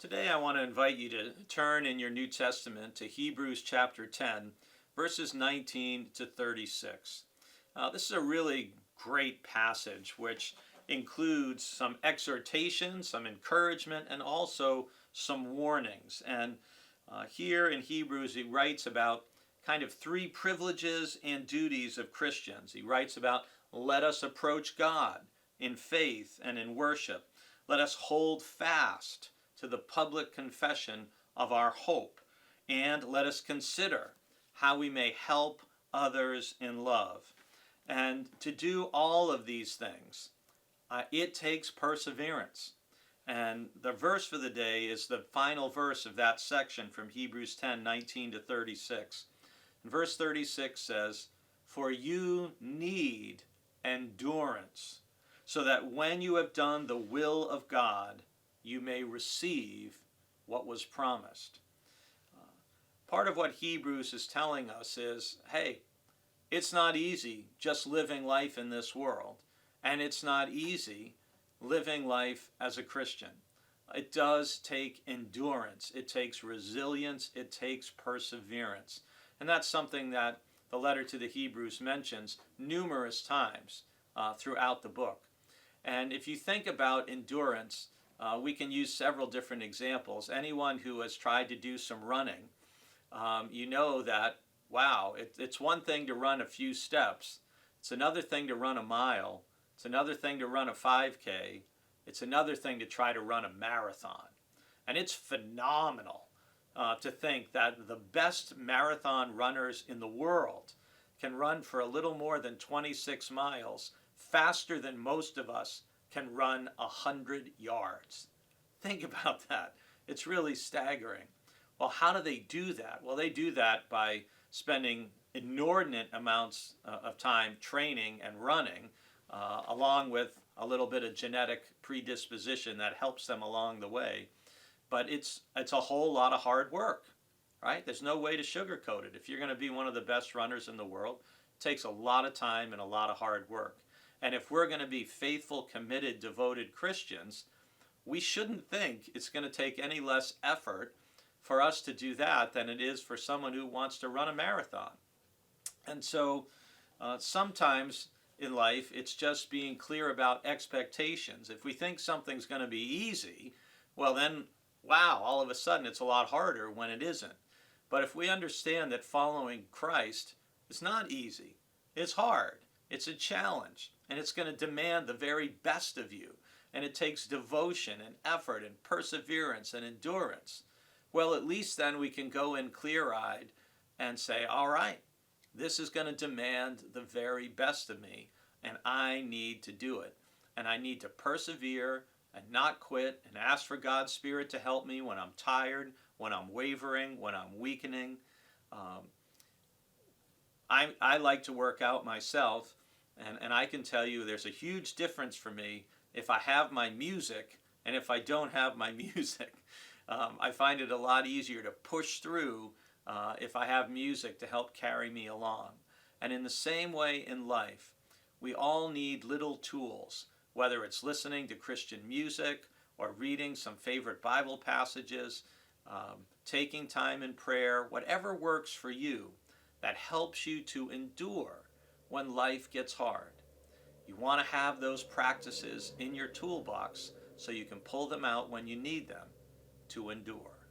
Today I want to invite you to turn in your New Testament to Hebrews chapter 10, verses 19 to 36. This is a really great passage which includes some exhortation, some encouragement, and also some warnings. And here in Hebrews, he writes about kind of three privileges and duties of Christians. He writes about let us approach God in faith and in worship. Let us hold fast to the public confession of our hope, and let us consider how we may help others in love. And to do all of these things, it takes perseverance. And the verse for the day is the final verse of that section from Hebrews 10, 19 to 36. And verse 36 says, "For you need endurance, so that when you have done the will of God, you may receive what was promised." Part of what Hebrews is telling us is, hey, it's not easy just living life in this world, and it's not easy living life as a Christian. It does take endurance, it takes resilience, it takes perseverance. And that's something that the letter to the Hebrews mentions numerous times throughout the book. And if you think about endurance, we can use several different examples. Anyone who has tried to do some running, you know that, wow, it's one thing to run a few steps. It's another thing to run a mile. It's another thing to run a 5K. It's another thing to try to run a marathon. And it's phenomenal to think that the best marathon runners in the world can run for a little more than 26 miles faster than most of us can run 100 yards. Think about that. It's really staggering. Well, how do they do that? Well, they do that by spending inordinate amounts of time training and running, along with a little bit of genetic predisposition that helps them along the way. But it's a whole lot of hard work, right? There's no way to sugarcoat it. If you're going to be one of the best runners in the world, it takes a lot of time and a lot of hard work. And if we're going to be faithful, committed, devoted Christians, we shouldn't think it's going to take any less effort for us to do that than it is for someone who wants to run a marathon. And so sometimes in life, it's just being clear about expectations. If we think something's going to be easy, well then, wow, all of a sudden it's a lot harder when it isn't. But if we understand that following Christ is not easy, it's hard, it's a challenge, and it's going to demand the very best of you, and it takes devotion and effort and perseverance and endurance, well, at least then we can go in clear-eyed and say, all right, this is going to demand the very best of me, and I need to do it. And I need to persevere and not quit and ask for God's Spirit to help me when I'm tired, when I'm wavering, when I'm weakening. I like to work out myself, and I can tell you there's a huge difference for me if I have my music and if I don't have my music. I find it a lot easier to push through if I have music to help carry me along. And in the same way in life, we all need little tools, whether it's listening to Christian music or reading some favorite Bible passages, taking time in prayer, whatever works for you that helps you to endure when life gets hard. You want to have those practices in your toolbox so you can pull them out when you need them to endure.